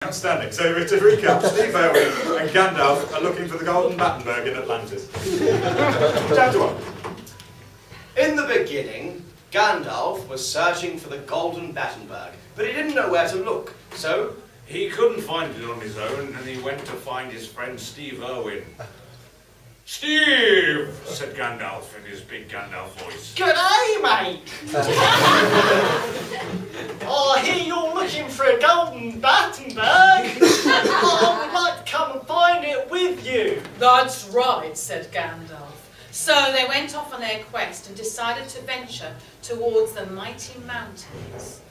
Outstanding. So to recap, Steve Irwin and Gandalf are looking for the Golden Battenberg in Atlantis. Chapter 1. In the beginning, Gandalf was searching for the Golden Battenberg, but he didn't know where to look, so he couldn't find it on his own, and he went to find his friend Steve Irwin. "Steve," said Gandalf in his big Gandalf voice. "G'day, mate! I hear you're looking for a Golden Battenberg. I would like to come and find it with you." "That's right," said Gandalf. So they went off on their quest and decided to venture towards the mighty mountains.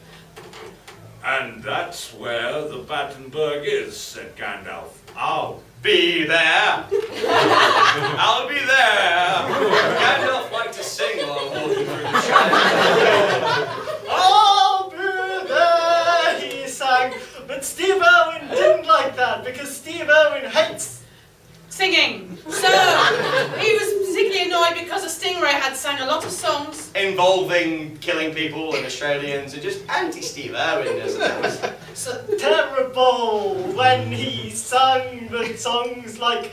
"And that's where the Battenberg is," said Gandalf. I'll be there. I'll be there. Gandalf liked to sing while walking through the shadows. "I'll be there," he sang. But Steve Irwin didn't like that because Steve Irwin hates Singing. So he was particularly annoyed because the Stingray had sang a lot of songs involving killing people and Australians and just anti-Steve Irwin, isn't it? so terrible when he sang the songs like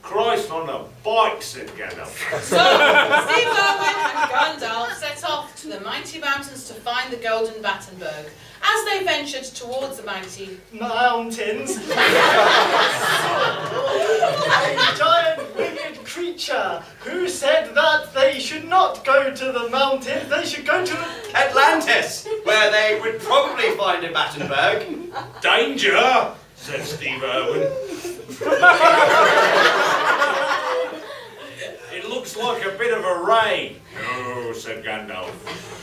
"Christ on a bike," said Gandalf. So Steve Irwin and Gandalf set off to the mighty mountains to find the Golden Battenberg. As they ventured towards the mighty mountains, a giant winged creature who said that they should not go to the mountains, they should go to Atlantis, where they would probably find a Battenberg. "Danger," said Steve Irwin. "It looks like a bit of a ray." "No," said Gandalf.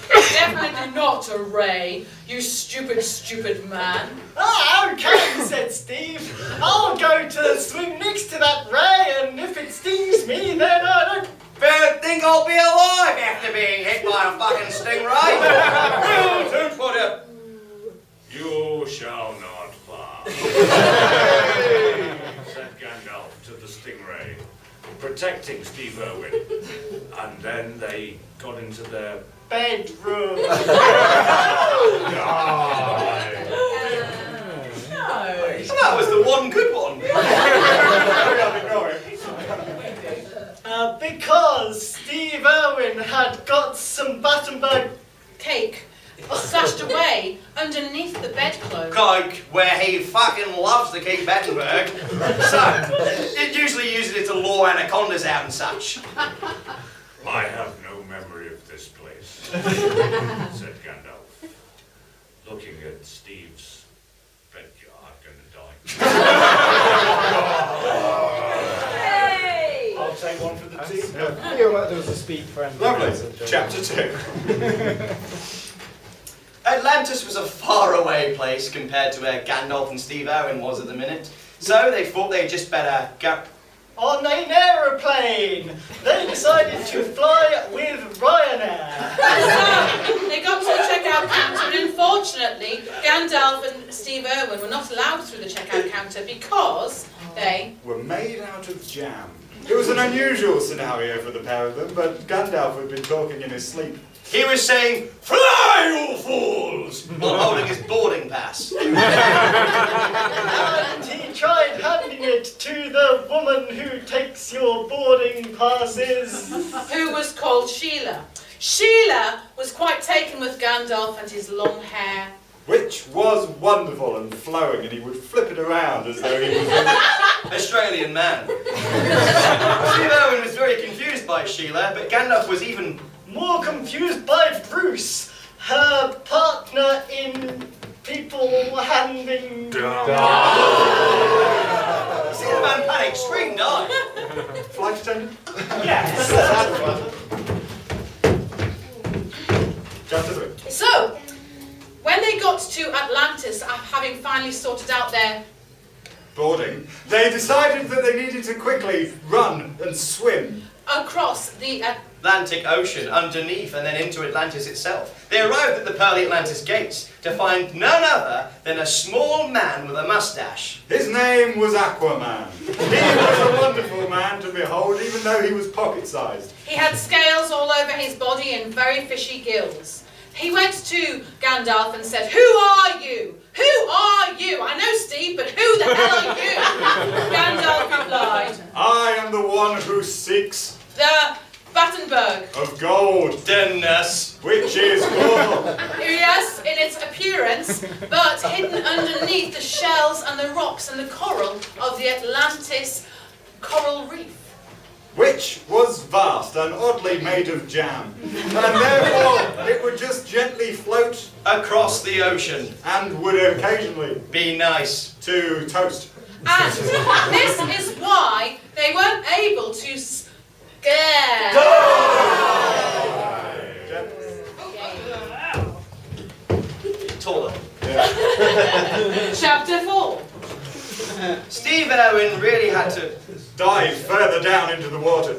Definitely not a ray, you stupid, stupid man. "Ah, okay," said Steve. "I'll go to swim next to that ray, and if it stings me, then I don't..." But think I'll be alive after being hit by a fucking stingray? No, don't put it. "You shall not pass," said Gandalf to the stingray, protecting Steve Irwin. And then they got into their bedroom. No. That was the one good one. Because Steve Irwin had got some Battenberg Cake stashed away underneath the bedclothes. Like where he fucking loves to keep Battenberg. So, it usually uses it to lure anacondas out and such. "I have no memory of this place," said Gandalf, looking at Steve's backyard, gonna die. I'll take one for the team. I feel like there was a speak friend. Lovely. Chapter 2. Atlantis was a faraway place compared to where Gandalf and Steve Irwin was at the minute. So they thought they'd just better go on an aeroplane. They decided to fly with Ryanair. So they got to the checkout counter, and unfortunately, Gandalf and Steve Irwin were not allowed through the checkout counter because they were made out of jam. It was an unusual scenario for the pair of them, but Gandalf had been talking in his sleep. He was saying, "Fly, you fools!" while holding his boarding pass. And he tried handing it to the woman who takes your boarding passes. who was called Sheila. Sheila was quite taken with Gandalf and his long hair. Which was wonderful and flowing, and he would flip it around as though he was an Australian man. Steve Irwin was very confused by Sheila, but Gandalf was even more confused by Bruce, her partner in people handing... See the man panic, screamed I. flight attendant. Yes. Chapter 3. So, when they got to Atlantis, having finally sorted out their Boarding, they decided that they needed to quickly run and swim. across the Atlantic Ocean, underneath and then into Atlantis itself. They arrived at the pearly Atlantis gates to find none other than a small man with a mustache. His name was Aquaman. He was a wonderful man to behold, even though he was pocket-sized. He had scales all over his body and very fishy gills. he went to Gandalf and said, "Who are you? Who are you? I know Steve, but who the hell are you?" Gandalf replied, I am the one who seeks "The Battenberg." of gold, Dennis. which is gold. Yes, in its appearance, but hidden underneath the shells and the rocks and the coral of the Atlantis coral reef. Which was vast and oddly made of jam, and therefore it would just gently float Across the ocean. and would occasionally Be nice. to toast. And this is why they weren't able to scare. Taller. Chapter 4. Steve Irwin really had to Dive further down into the water.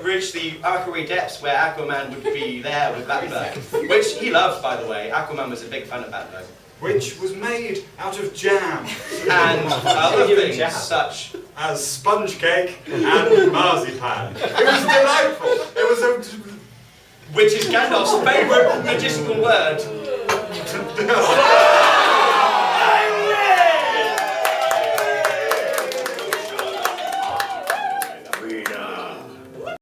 reach the Aquamarine depths where Aquaman would be there with Battenberg, which he loved, by the way. Aquaman was a big fan of Battenberg. Which was made out of jam, And other things such. as sponge cake and marzipan. It was delightful. It was a... Which is Gandalf's favourite magical word.